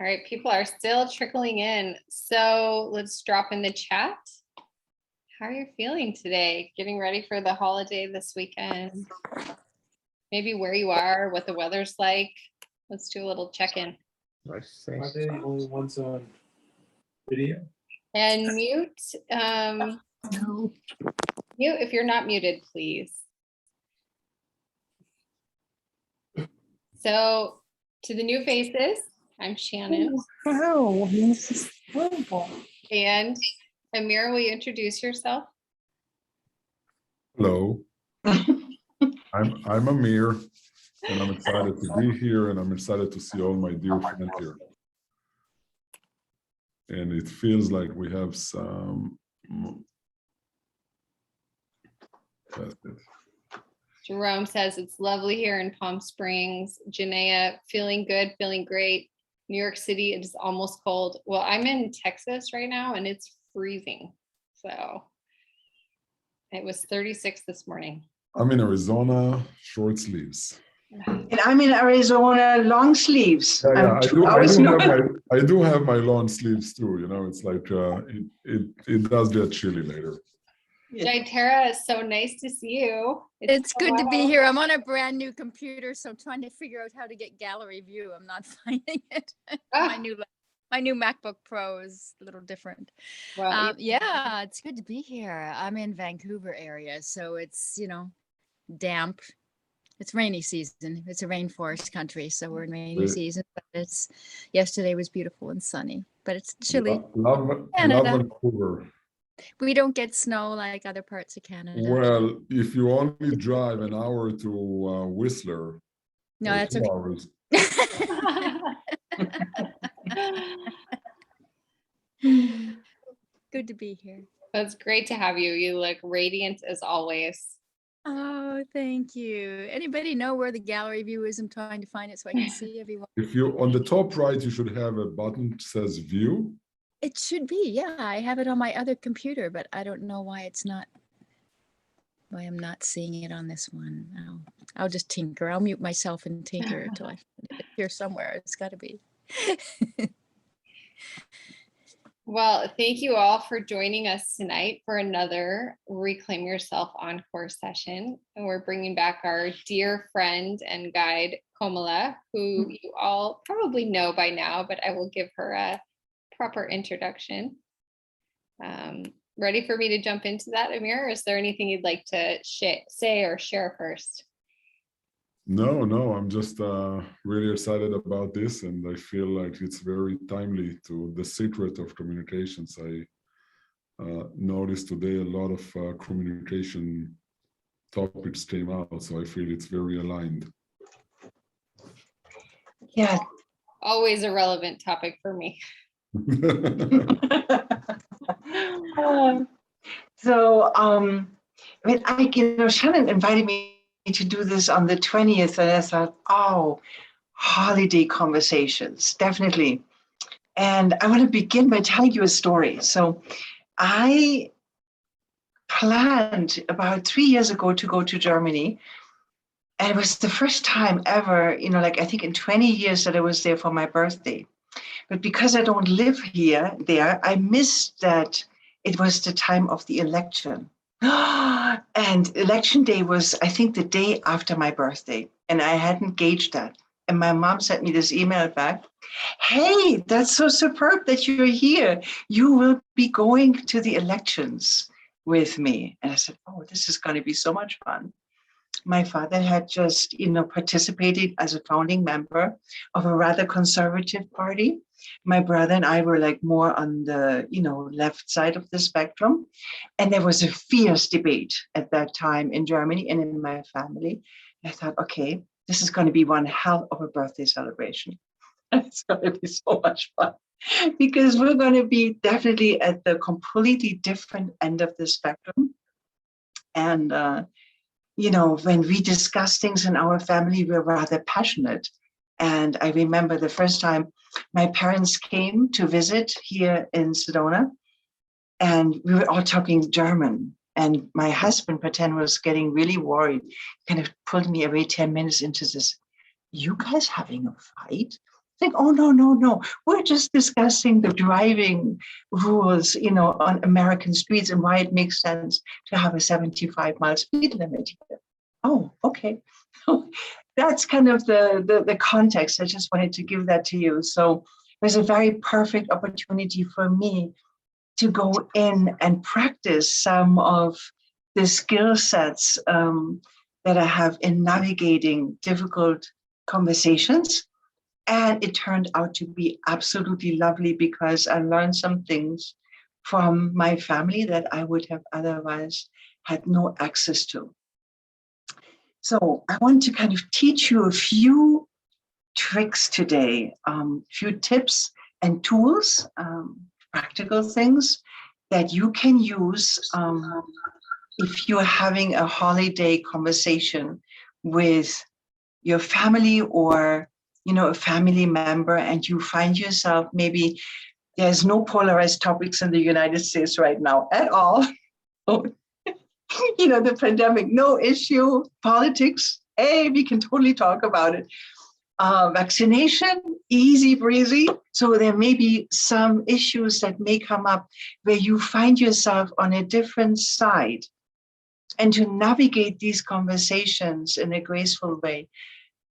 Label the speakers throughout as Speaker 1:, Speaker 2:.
Speaker 1: All right, people are still trickling in. So let's drop in the chat. How are you feeling today? Getting ready for the holiday this weekend? Maybe where you are, what the weather's like. Let's do a little check-in.
Speaker 2: Are they the only ones on video?
Speaker 1: And mute.
Speaker 2: No.
Speaker 1: Mute if you're not muted, please. So to the new faces, I'm Shannon.
Speaker 3: Wow, this is horrible.
Speaker 1: And Amir, will you introduce yourself?
Speaker 4: Hello, I'm Amir, and I'm excited to be here, and I'm excited to see all my dear friends here. And it feels like we have some. That's it.
Speaker 1: Jerome says it's lovely here in Palm Springs. Janaea, feeling good, feeling great. New York City, it is almost cold. Well, I'm in Texas right now and it's freezing. So it was 36 this morning.
Speaker 4: I'm in Arizona, short sleeves.
Speaker 3: And I'm in Arizona, long sleeves.
Speaker 4: Yeah,
Speaker 3: I'm
Speaker 4: I do have my long sleeves too. You know, it's like it does get chilly later.
Speaker 1: Jaitara, it's so nice to see you.
Speaker 5: It's good to be here. I'm on a brand new computer, so I'm trying to figure out how to get gallery view. I'm not finding it. My new MacBook Pro is a little different.
Speaker 1: Well,
Speaker 5: yeah, it's good to be here. I'm in Vancouver area, so it's, damp. It's rainy season. It's a rainforest country, so we're in rainy season. But yesterday was beautiful and sunny, but it's chilly.
Speaker 4: Love
Speaker 5: Canada.
Speaker 4: Vancouver.
Speaker 5: We don't get snow like other parts of Canada.
Speaker 4: Well, if you only drive an hour to Whistler,
Speaker 5: No, that's
Speaker 4: 2
Speaker 5: okay.
Speaker 4: hours.
Speaker 5: Good to be here.
Speaker 1: That's great to have you. You look radiant as always.
Speaker 5: Oh, thank you. Anybody know where the gallery view is? I'm trying to find it so I can see everyone.
Speaker 4: If you on the top right, you should have a button that says View.
Speaker 5: It should be, yeah. I have it on my other computer, but I don't know why I'm not seeing it on this one. I'll just tinker. I'll mute myself and tinker until I find it here somewhere. It's got to be.
Speaker 1: Well, thank you all for joining us tonight for another Reclaim Yourself Encore session. And we're bringing back our dear friend and guide, Komala, who you all probably know by now, but I will give her a proper introduction. Ready for me to jump into that, Amir? Or is there anything you'd like to say or share first?
Speaker 4: No, I'm just really excited about this, and I feel like it's very timely to the secret of communications. I noticed today a lot of communication topics came out, so I feel it's very aligned.
Speaker 3: Yeah.
Speaker 1: Always a relevant topic for me.
Speaker 3: Shannon invited me to do this on the 20th, and I thought, oh, holiday conversations, definitely. And I want to begin by telling you a story. So I planned about 3 years ago to go to Germany. And it was the first time ever, I think in 20 years that I was there for my birthday. But because I don't live there, I missed that it was the time of the election. And election day was, I think, the day after my birthday. And I hadn't gauged that. And my mom sent me this email back. Hey, that's so superb that you're here. You will be going to the elections with me. And I said, oh, this is going to be so much fun. My father had just, participated as a founding member of a rather conservative party. My brother and I were like more on the, left side of the spectrum. And there was a fierce debate at that time in Germany and in my family. And I thought, okay, this is going to be one hell of a birthday celebration. It's going to be so much fun because we're going to be definitely at the completely different end of the spectrum. And, when we discuss things in our family, we're rather passionate. And I remember the first time my parents came to visit here in Sedona, and we were all talking German. And my husband, pretend, was getting really worried, kind of pulled me away 10 minutes into this, you guys having a fight? Think, oh, no, no, no. We're just discussing the driving rules, on American streets and why it makes sense to have a 75-mile speed limit here. Oh, okay. That's kind of the context. I just wanted to give that to you. So it was a very perfect opportunity for me to go in and practice some of the skill sets that I have in navigating difficult conversations. And it turned out to be absolutely lovely because I learned some things from my family that I would have otherwise had no access to. So I want to kind of teach you a few tricks today, few tips and tools, practical things that you can use if you're having a holiday conversation with your family or a family member, and you find yourself, maybe there's no polarized topics in the United States right now at all. The pandemic, no issue. Politics, we can totally talk about it. Vaccination, easy breezy. So there may be some issues that may come up where you find yourself on a different side. And to navigate these conversations in a graceful way,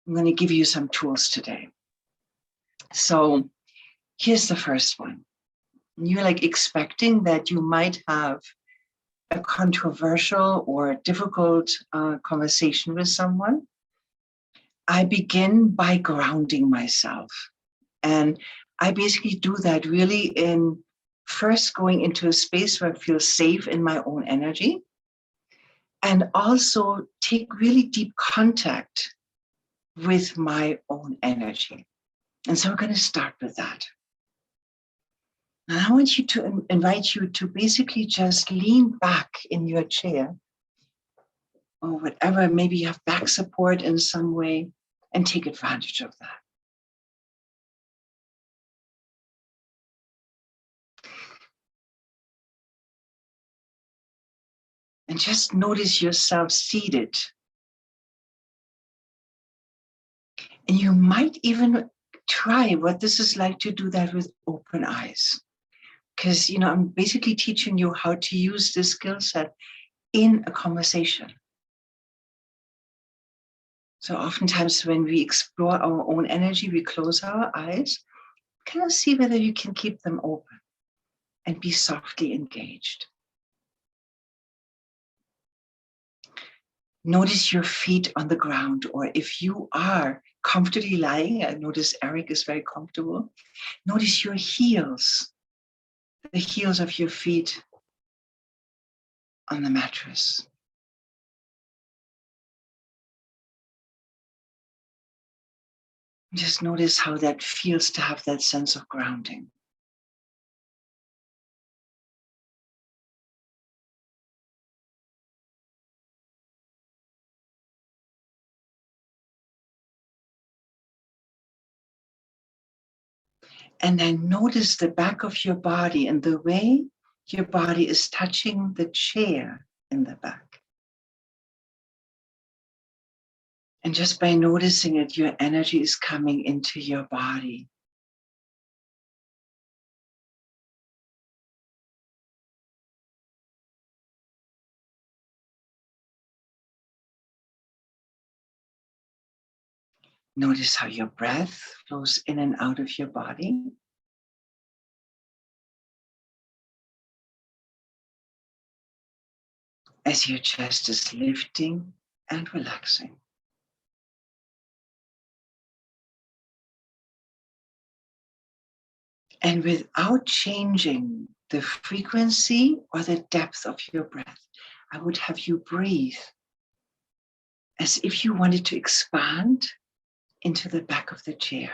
Speaker 3: I'm going to give you some tools today. So here's the first one. You're expecting that you might have a controversial or difficult conversation with someone. I begin by grounding myself. And I basically do that really in first going into a space where I feel safe in my own energy, and also take really deep contact with my own energy. And so we're going to start with that. And I want you to invite you to basically just lean back in your chair or whatever, maybe you have back support in some way, and take advantage of that. And just notice yourself seated. And you might even try what this is like to do that with open eyes. Because, I'm basically teaching you how to use this skill set in a conversation. So oftentimes when we explore our own energy, we close our eyes, kind of see whether you can keep them open and be softly engaged. Notice your feet on the ground, or if you are comfortably lying, I notice Eric is very comfortable. Notice your heels, the heels of your feet on the mattress. Just notice how that feels to have that sense of grounding. And then notice the back of your body and the way your body is touching the chair in the back. And just by noticing it, your energy is coming into your body. Notice how your breath flows in and out of your body. As your chest is lifting and relaxing. And without changing the frequency or the depth of your breath, I would have you breathe as if you wanted to expand into the back of the chair.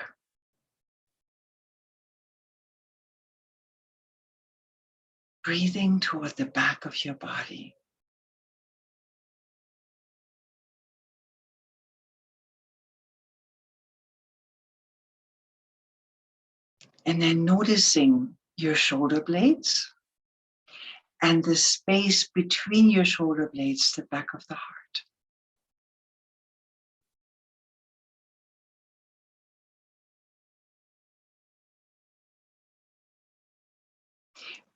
Speaker 3: Breathing toward the back of your body. And then noticing your shoulder blades and the space between your shoulder blades, the back of the heart.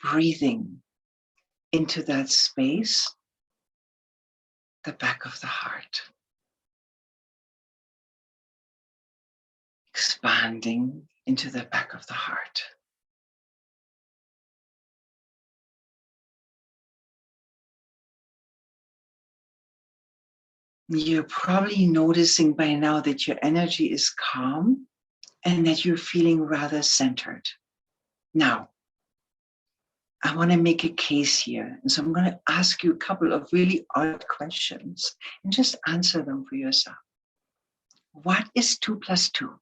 Speaker 3: breathing into that space, the back of the heart. Expanding into the back of the heart. You're probably noticing by now that your energy is calm and that you're feeling rather centered. Now, I want to make a case here. And so I'm going to ask you a couple of really odd questions and just answer them for yourself. What is 2 + 2?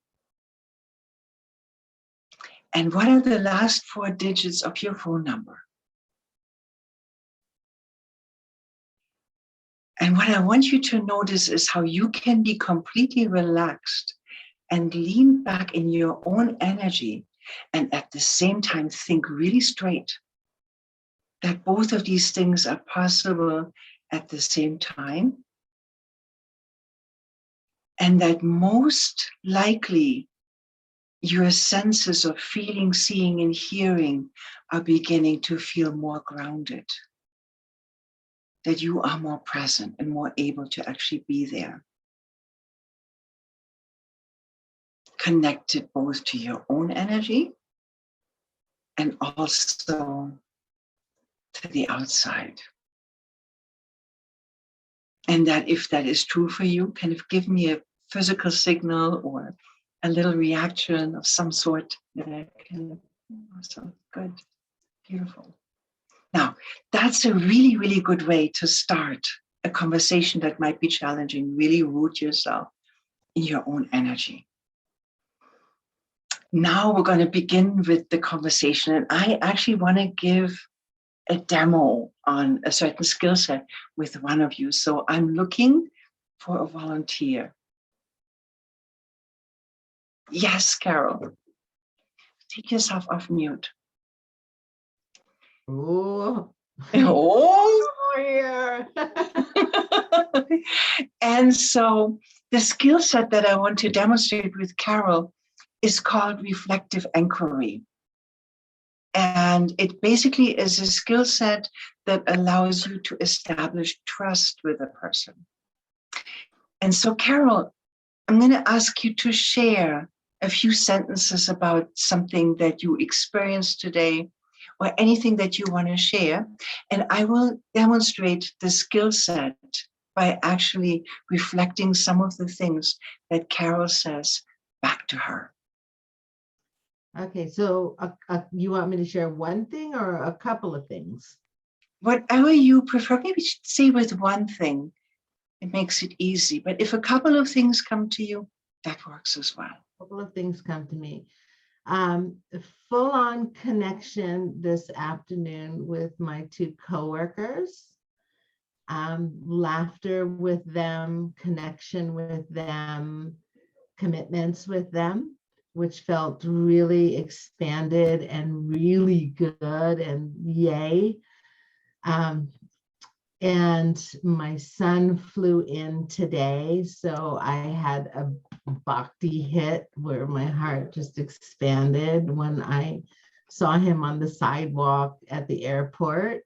Speaker 3: And what are the last 4 digits of your phone number? And what I want you to notice is how you can be completely relaxed and lean back in your own energy and at the same time think really straight. That both of these things are possible at the same time. And that most likely your senses of feeling, seeing, and hearing are beginning to feel more grounded. That you are more present and more able to actually be there. Connected both to your own energy and also to the outside. And that if that is true for you, kind of give me a physical signal or a little reaction of some sort that I can also, good, beautiful. Now, that's a really, really good way to start a conversation that might be challenging. Really root yourself in your own energy. Now we're going to begin with the conversation, and I actually want to give a demo on a certain skill set with one of you. So I'm looking for a volunteer. Yes, Carol. Take yourself off mute.
Speaker 6: Oh,
Speaker 3: Oh,
Speaker 6: yeah.
Speaker 3: and so the skill set that I want to demonstrate with Carol is called reflective inquiry. And it basically is a skill set that allows you to establish trust with a person. And so, Carol, I'm going to ask you to share a few sentences about something that you experienced today or anything that you want to share. And I will demonstrate the skill set by actually reflecting some of the things that Carol says back to her.
Speaker 6: Okay, so you want me to share one thing or a couple of things?
Speaker 3: Whatever you prefer, maybe say with one thing. It makes it easy. But if a couple of things come to you, that works as well.
Speaker 6: A couple of things come to me. Full-on connection this afternoon with my 2 coworkers. Laughter with them, connection with them, commitments with them, which felt really expanded and really good and yay. And my son flew in today, so I had a bhakti hit where my heart just expanded when I saw him on the sidewalk at the airport.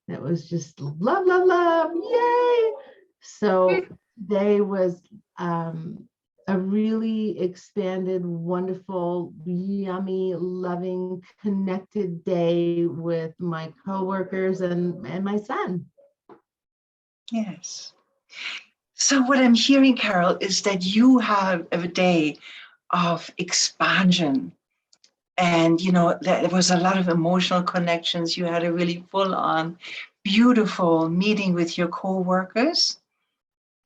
Speaker 6: It was just love, love, love, yay! So today was a really expanded, wonderful, yummy, loving, connected day with my coworkers and my son.
Speaker 3: Yes. So what I'm hearing, Carol, is that you have a day of expansion. And, you know, there was a lot of emotional connections. You had a really full-on, beautiful meeting with your co-workers.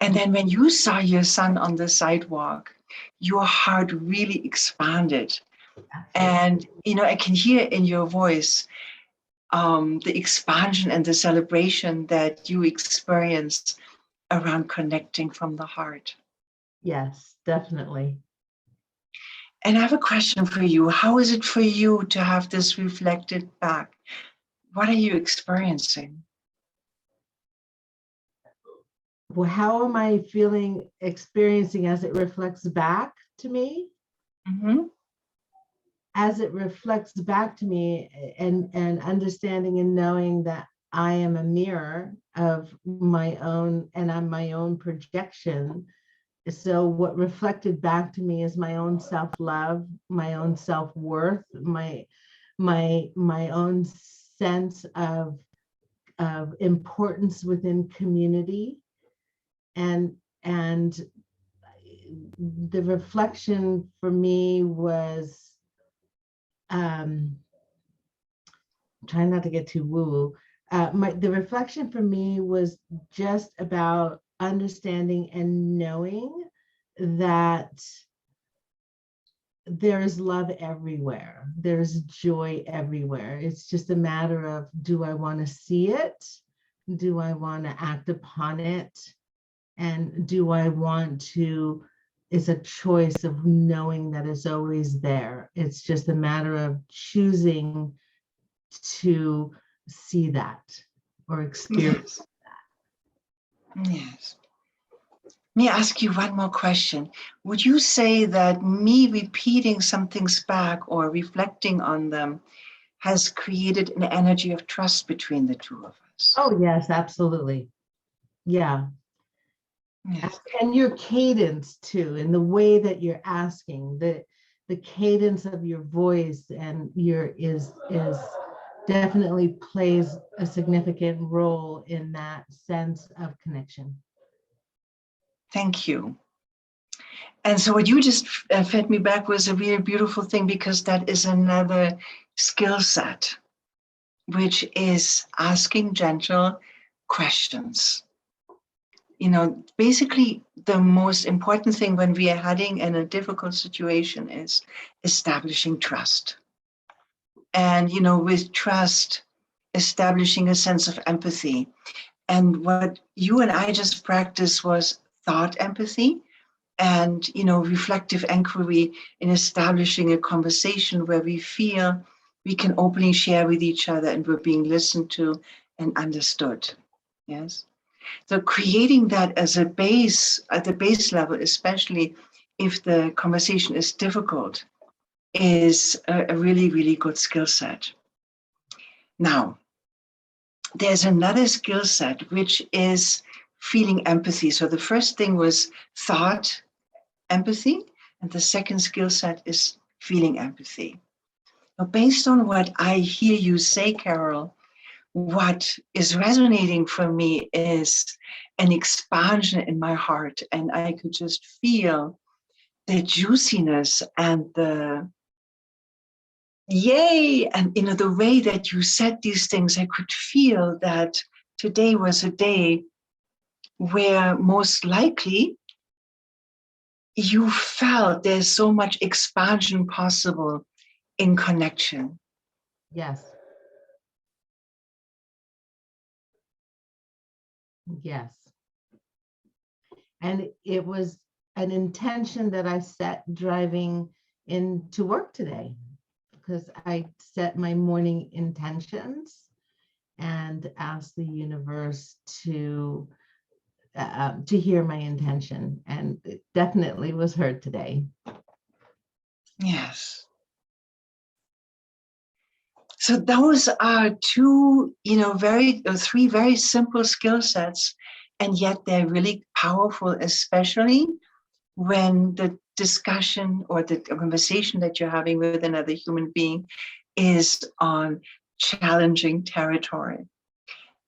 Speaker 3: And then when you saw your son on the sidewalk, your heart really expanded. And, you know, I can hear in your voice the expansion and the celebration that you experienced around connecting from the heart.
Speaker 6: Yes, definitely.
Speaker 3: And I have a question for you. How is it for you to have this reflected back? What are you experiencing?
Speaker 6: Well, how am I experiencing as it reflects back to me?
Speaker 3: Mm-hmm.
Speaker 6: as it reflects back to me, and understanding and knowing that I am a mirror of my own, and I'm my own projection. So what reflected back to me is my own self-love, my own self-worth, my own sense of importance within community. And the reflection for me was, trying not to get too woo-woo. The reflection for me was just about understanding and knowing that there is love everywhere. There's joy everywhere. It's just a matter of, do I want to see it? Do I want to act upon it? And do I want to, it's a choice of knowing that it's always there. It's just a matter of choosing to see that or experience
Speaker 3: that. Yes. Let me ask you one more question. Would you say that me repeating some things back or reflecting on them has created an energy of trust between the two of us?
Speaker 6: Oh, yes, absolutely. Yeah. Yes. And your cadence too, and the way that you're asking, the cadence of your voice and your is definitely plays a significant role in that sense of connection.
Speaker 3: Thank you. And so what you just fed me back was a really beautiful thing, because that is another skill set, which is asking gentle questions. You know, basically the most important thing when we are heading in a difficult situation is establishing trust. And, you know, with trust, establishing a sense of empathy. And what you and I just practiced was thought empathy and, you know, reflective inquiry in establishing a conversation where we feel we can openly share with each other and we're being listened to and understood. Yes. So creating that as a base, at the base level, especially if the conversation is difficult, is a really, really good skill set. Now, there's another skill set, which is feeling empathy. So the first thing was thought empathy, and the second skill set is feeling empathy. Now, based on what I hear you say, Carol, what is resonating for me is an expansion in my heart, and I could just feel the juiciness and the yay, and you know, the way that you said these things. I could feel that today was a day where most likely you felt there's so much expansion possible in connection.
Speaker 6: Yes. Yes. And it was an intention that I set driving into work today, because I set my morning intentions and asked the universe to hear my intention, and it definitely was heard today.
Speaker 3: Yes. So those are two, you know, three very simple skill sets, and yet they're really powerful, especially when the discussion or the conversation that you're having with another human being is on challenging territory.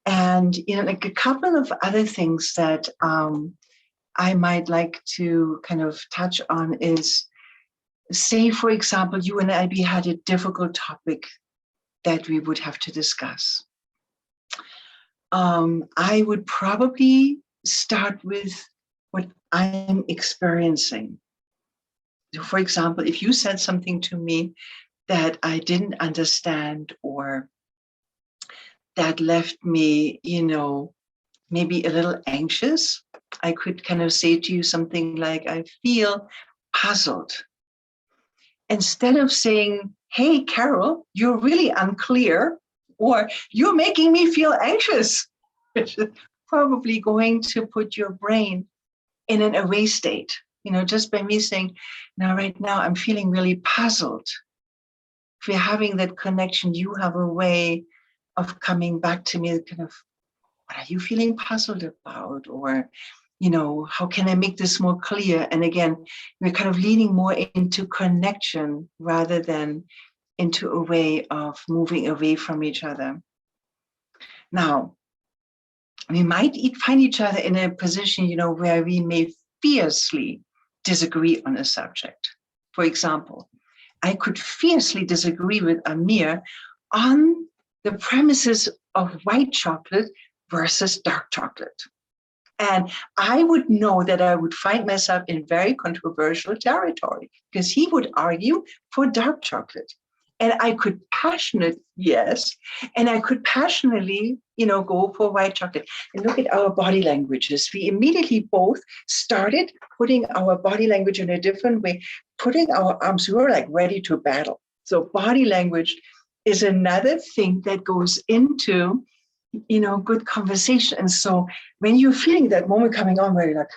Speaker 3: And, you know, like a couple of other things that I might like to kind of touch on is, say, for example, you and I had a difficult topic that we would have to discuss. I would probably start with what I'm experiencing. So for example, if you said something to me that I didn't understand, or that left me, you know, maybe a little anxious, I could kind of say to you something like, I feel puzzled. Instead of saying, hey, Carol, you're really unclear, or you're making me feel anxious, which is probably going to put your brain in an away state. You know, just by me saying, now, right now, I'm feeling really puzzled. if we're having that connection, you have a way of coming back to me, kind of, what are you feeling puzzled about? Or, how can I make this more clear? And again, we're kind of leaning more into connection rather than into a way of moving away from each other. Now, we might find each other in a position, where we may fiercely disagree on a subject. For example, I could fiercely disagree with Amir on the premises of white chocolate versus dark chocolate. And I would know that I would find myself in very controversial territory because he would argue for dark chocolate. And I could passionately go for white chocolate. And look at our body languages. We immediately both started putting our body language in a different way, putting our arms, we were like ready to battle. So body language is another thing that goes into, good conversation. And so when you're feeling that moment coming on where you're like,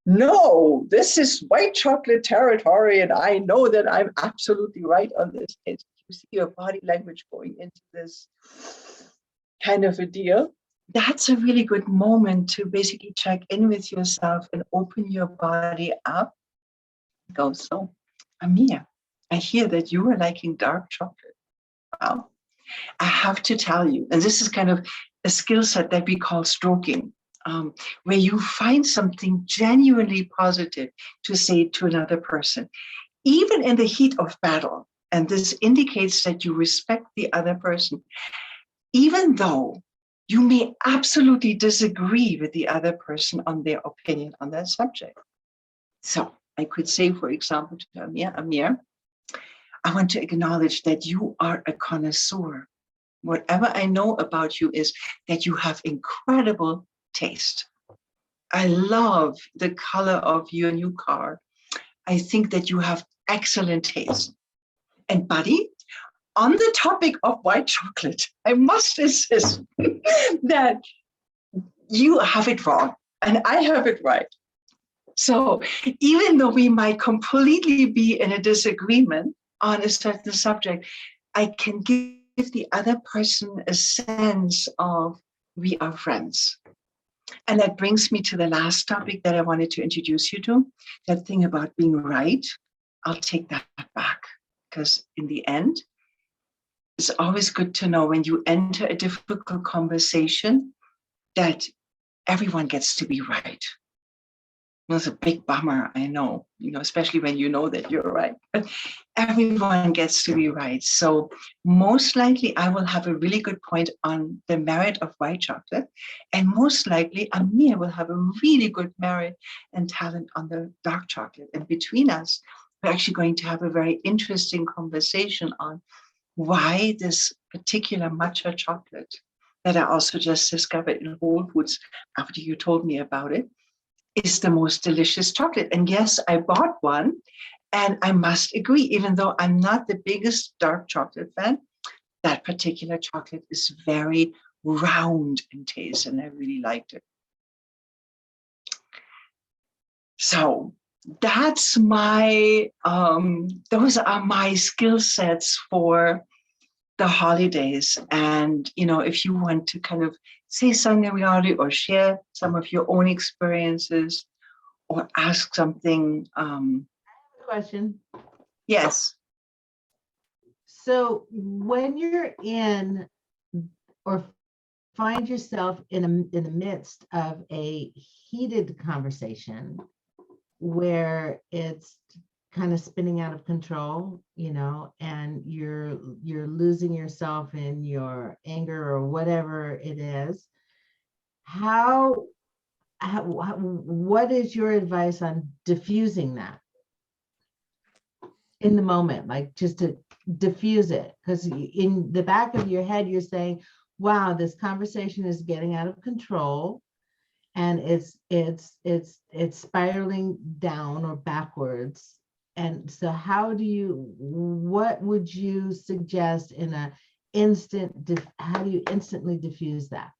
Speaker 3: no, this is white chocolate territory, and I know that I'm absolutely right on this. You see your body language going into this kind of a deal. That's a really good moment to basically check in with yourself and open your body up. Go, so Amir, I hear that you are liking dark chocolate. Wow. I have to tell you, and this is kind of a skill set that we call stroking, where you find something genuinely positive to say to another person, even in the heat of battle. And this indicates that you respect the other person, even though you may absolutely disagree with the other person on their opinion on that subject. So I could say, for example, to Amir, I want to acknowledge that you are a connoisseur. Whatever I know about you is that you have incredible taste. I love the color of your new car. I think that you have excellent taste. And buddy, on the topic of white chocolate, I must insist that you have it wrong and I have it right. So even though we might completely be in a disagreement on a certain subject, I can give the other person a sense of we are friends. And that brings me to the last topic that I wanted to introduce you to, that thing about being right. I'll take that back, because in the end, it's always good to know when you enter a difficult conversation that everyone gets to be right. It's a big bummer, I know, especially when you know that you're right, but everyone gets to be right. So most likely I will have a really good point on the merit of white chocolate, and most likely Amir will have a really good merit and talent on the dark chocolate. And between us, we're actually going to have a very interesting conversation on why this particular matcha chocolate that I also just discovered in Whole Foods after you told me about it is the most delicious chocolate. And yes, I bought one, and I must agree, even though I'm not the biggest dark chocolate fan, that particular chocolate is very round in taste, and I really liked it. So that's my, those are my skill sets for the holidays. And, if you want to kind of say something about it or share some of your own experiences or ask something.
Speaker 6: Question.
Speaker 3: Yes.
Speaker 6: So when you're in or find yourself in the midst of a heated conversation where it's kind of spinning out of control, and you're losing yourself in your anger or whatever it is, what is your advice on diffusing that in the moment, like just to diffuse it? Because in the back of your head, you're saying, wow, this conversation is getting out of control and it's spiraling down or backwards. And so what would you suggest in how do you instantly diffuse that?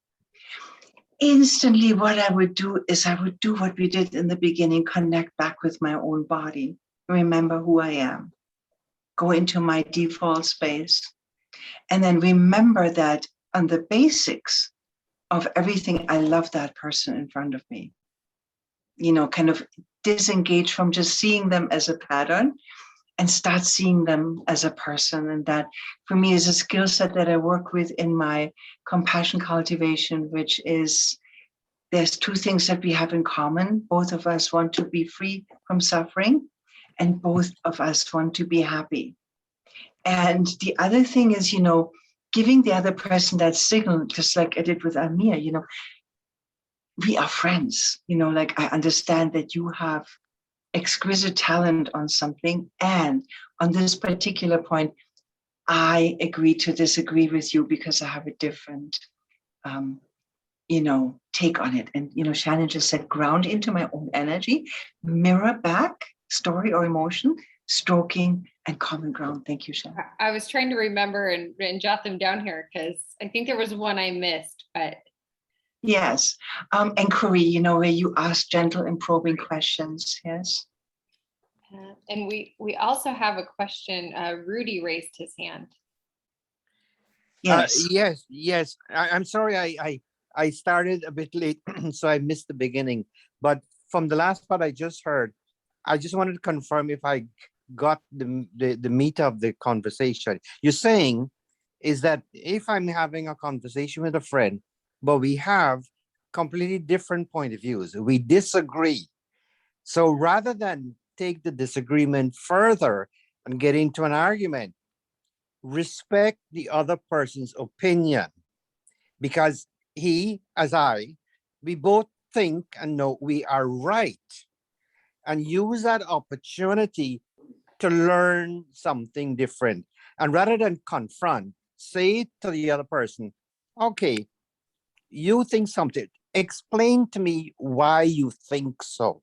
Speaker 3: Instantly, what I would do is I would do what we did in the beginning, connect back with my own body, remember who I am. go into my default space, and then remember that on the basics of everything, I love that person in front of me. You know, kind of disengage from just seeing them as a pattern and start seeing them as a person. And that for me is a skill set that I work with in my compassion cultivation, which is there's two things that we have in common. Both of us want to be free from suffering, and both of us want to be happy. And the other thing is, you know, giving the other person that signal, just like I did with Amir, you know, we are friends, you know, like I understand that you have exquisite talent on something, and on this particular point, I agree to disagree with you because I have a different, you know, take on it. And, you know, Shannon just said, ground into my own energy, mirror back story or emotion, stroking and common ground. Thank you, Shannon.
Speaker 1: I was trying to remember and jot them down here because I think there was one I missed, but.
Speaker 3: Yes. Inquiry, you know, where you ask gentle and probing questions. Yes.
Speaker 1: And we also have a question. Rudy raised his hand.
Speaker 3: Yes.
Speaker 7: Yes. I'm sorry, I started a bit late, so I missed the beginning. But from the last part I just heard, I just wanted to confirm if I got the meat of the conversation. You're saying is that if I'm having a conversation with a friend, but we have completely different point of views, we disagree. So rather than take the disagreement further and get into an argument, respect the other person's opinion, because he, as I, we both think and know we are right, and use that opportunity to learn something different. And rather than confront, say to the other person, okay, you think something, explain to me why you think so.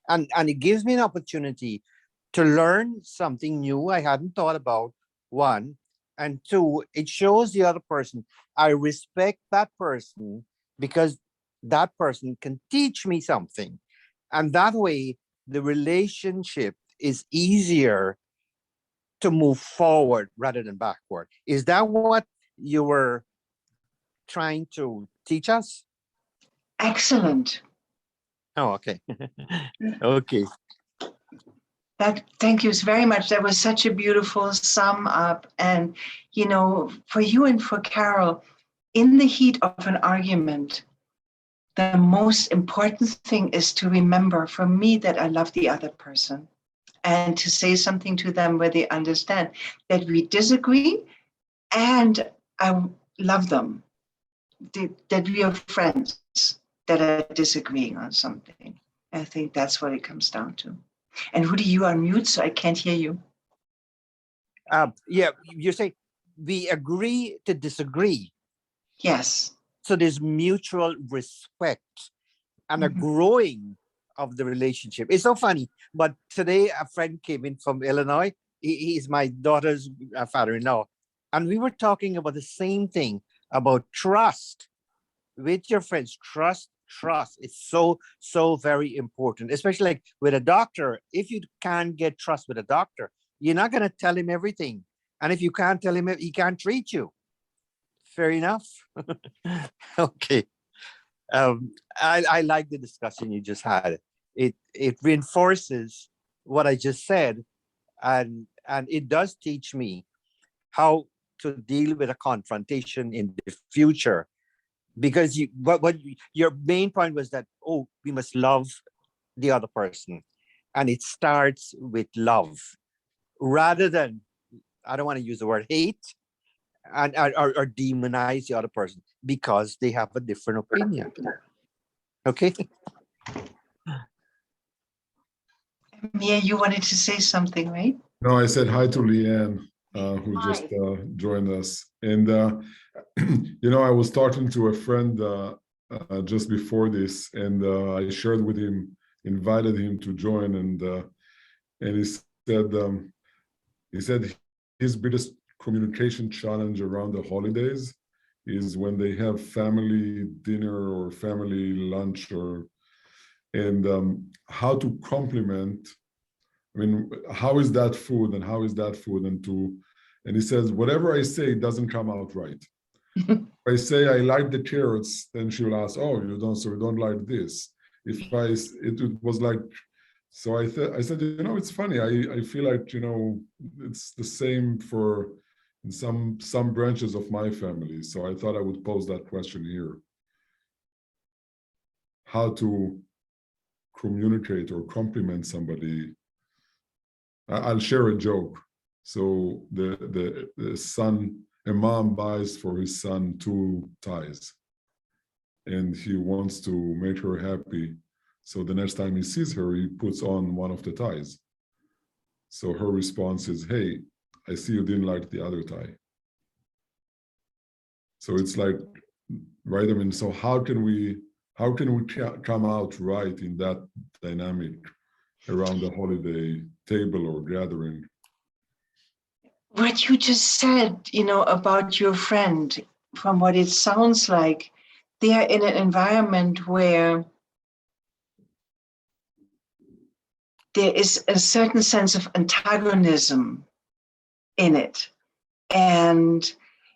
Speaker 7: And it gives me an opportunity to learn something new I hadn't thought about, one. And two, it shows the other person I respect that person because that person can teach me something. And that way, the relationship is easier to move forward rather than backward. Is that what you were trying to teach us?
Speaker 3: Excellent.
Speaker 7: Oh, okay. Okay.
Speaker 3: Thank you very much. That was such a beautiful sum up. And, you know, for you and for Carol, in the heat of an argument, the most important thing is to remember for me that I love the other person and to say something to them where they understand that we disagree and I love them, that we are friends that are disagreeing on something. I think that's what it comes down to. And Rudy, you are mute, so I can't hear you.
Speaker 7: Yeah, you say we agree to disagree.
Speaker 3: Yes.
Speaker 7: So there's mutual respect and a growing of the relationship. It's so funny, but today a friend came in from Illinois. He's my daughter's father-in-law. And we were talking about the same thing, about trust with your friends. Trust is so very important, especially like with a doctor. If you can't get trust with a doctor, you're not going to tell him everything. And if you can't tell him, he can't treat you. Fair enough. Okay. I like the discussion you just had. It reinforces what I just said, and it does teach me how to deal with a confrontation in the future. Because what your main point was that, oh, we must love the other person, and it starts with love rather than, I don't want to use the word hate, and or demonize the other person because they have a different opinion. Okay.
Speaker 3: Mia, you wanted to say something, right?
Speaker 4: No, I said hi to Leanne, who just joined us. And, you know, I was talking to a friend just before this, and I shared with him, invited him to join, and he said his biggest communication challenge around the holidays is when they have family dinner or family lunch, and how to compliment I mean, how is that food and how is that food? And he says, whatever I say doesn't come out right. If I say I like the carrots, then she will ask, oh, you don't like this. If it was like, so I said, you know, it's funny. I feel like, you know, it's the same for in some branches of my family. So I thought I would pose that question here. How to communicate or compliment somebody. I'll share a joke. So the son, a mom buys for his son 2 ties, and he wants to make her happy. So the next time he sees her, he puts on one of the ties. So her response is, hey, I see you didn't like the other tie. So it's like, right? I mean, so how can we come out right in that dynamic around the holiday table or gathering?
Speaker 3: What you just said, you know, about your friend, from what it sounds like, they are in an environment where there is a certain sense of antagonism in it. And,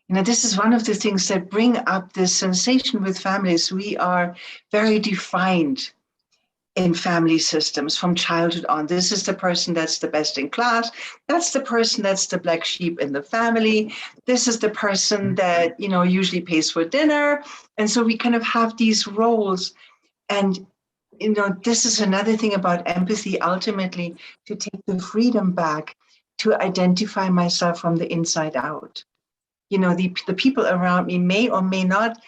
Speaker 3: you know, this is one of the things that bring up this sensation with families. We are very defined in family systems from childhood on. This is the person that's the best in class. That's the person that's the black sheep in the family. This is the person that, you know, usually pays for dinner. And so we kind of have these roles. And, you know, this is another thing about empathy, ultimately, to take the freedom back to identify myself from the inside out. You know, the people around me may or may not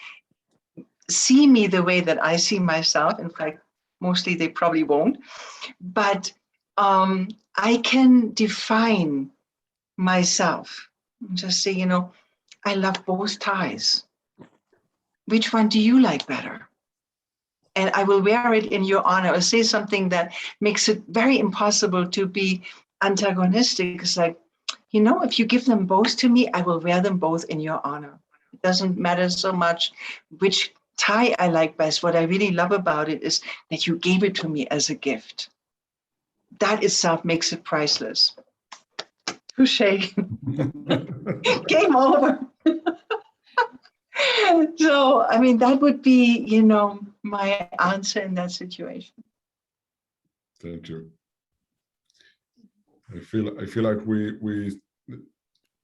Speaker 3: see me the way that I see myself. In fact, mostly they probably won't, but I can define myself. Just say, you know, I love both ties. Which one do you like better? And I will wear it in your honor, or say something that makes it very impossible to be antagonistic. It's like, you know, if you give them both to me, I will wear them both in your honor. It doesn't matter so much which tie I like best. What I really love about it is that you gave it to me as a gift. That itself makes it priceless. Touché. Game over. So, I mean, that would be, you know, my answer in that situation.
Speaker 4: Thank you. I feel like we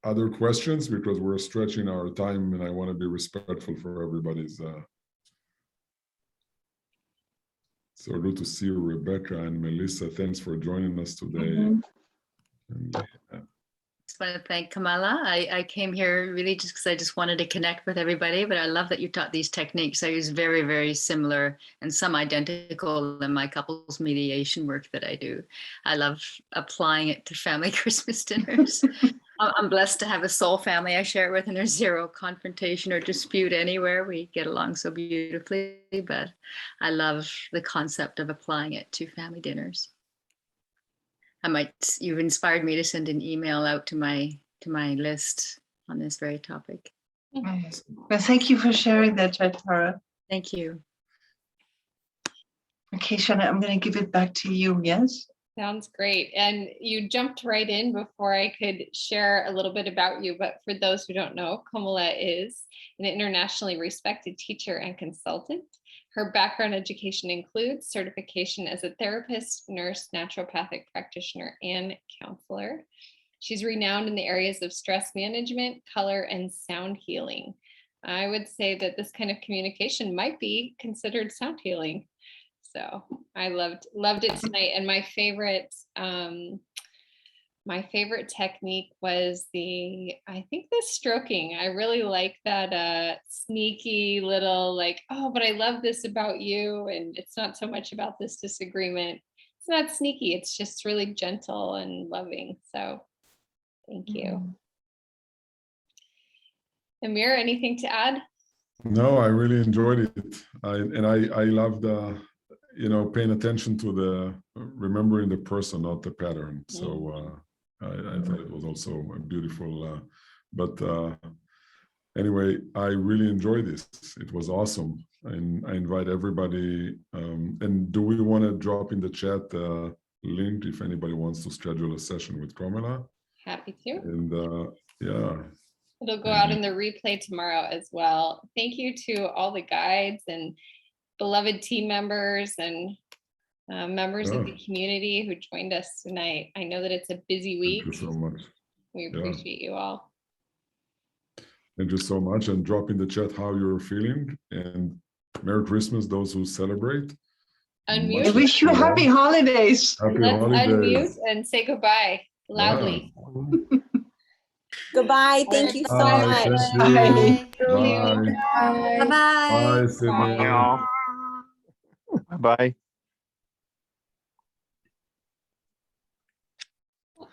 Speaker 4: other questions, because we're stretching our time and I want to be respectful for everybody's. So good to see you, Rebecca and Melissa. Thanks for joining us today.
Speaker 3: Mhm.
Speaker 4: And,
Speaker 5: Just want to thank Komala. I came here really just because I just wanted to connect with everybody, but I love that you taught these techniques. I use very, very similar and some identical in my couples mediation work that I do. I love applying it to family Christmas dinners. I'm blessed to have a soul family I share it with, and there's zero confrontation or dispute anywhere. We get along so beautifully, but I love the concept of applying it to family dinners. You've inspired me to send an email out to my list on this very topic.
Speaker 3: Well, thank you for sharing that, Tara.
Speaker 5: Thank you.
Speaker 3: Okay, Shana, I'm going to give it back to you. Yes.
Speaker 1: Sounds great. And you jumped right in before I could share a little bit about you. But for those who don't know, Komala is an internationally respected teacher and consultant. Her background education includes certification as a therapist, nurse, naturopathic practitioner, and counselor. She's renowned in the areas of stress management, color, and sound healing. I would say that this kind of communication might be considered sound healing. So I loved it tonight. And my favorite technique was I think the stroking. I really like that sneaky little like, oh, but I love this about you. And it's not so much about this disagreement. It's not sneaky. It's just really gentle and loving. So thank you. Amir, anything to add?
Speaker 4: no, I really enjoyed it. I loved you know, paying attention to remembering the person, not the pattern. So I thought it was also a beautiful, but anyway, I really enjoyed this. It was awesome. And I invite everybody, and do we want to drop in the chat link if anybody wants to schedule a session with Komala.
Speaker 1: Happy to.
Speaker 4: And yeah,
Speaker 1: It'll go out in the replay tomorrow as well. Thank you to all the guides and beloved team members and members of the community who joined us tonight. I know that it's a busy week.
Speaker 4: thank you so much.
Speaker 1: We appreciate you all.
Speaker 4: Thank you so much. And drop in the chat how you're feeling. And Merry Christmas, those who celebrate.
Speaker 1: Unmute.
Speaker 3: I wish you happy holidays.
Speaker 4: Happy
Speaker 1: Let's
Speaker 4: holidays.
Speaker 1: unmute and say goodbye loudly.
Speaker 8: Goodbye. Thank you so
Speaker 4: Bye.
Speaker 8: much.
Speaker 4: Thank you.
Speaker 3: Bye.
Speaker 4: Bye.
Speaker 8: Bye-bye.
Speaker 4: Bye, Sydney.
Speaker 7: Bye.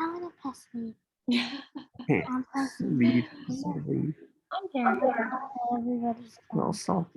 Speaker 9: I want to pass me.
Speaker 7: Okay.
Speaker 9: I'm passing.
Speaker 7: Lead.
Speaker 9: I'm there. Everybody's
Speaker 7: No, stop.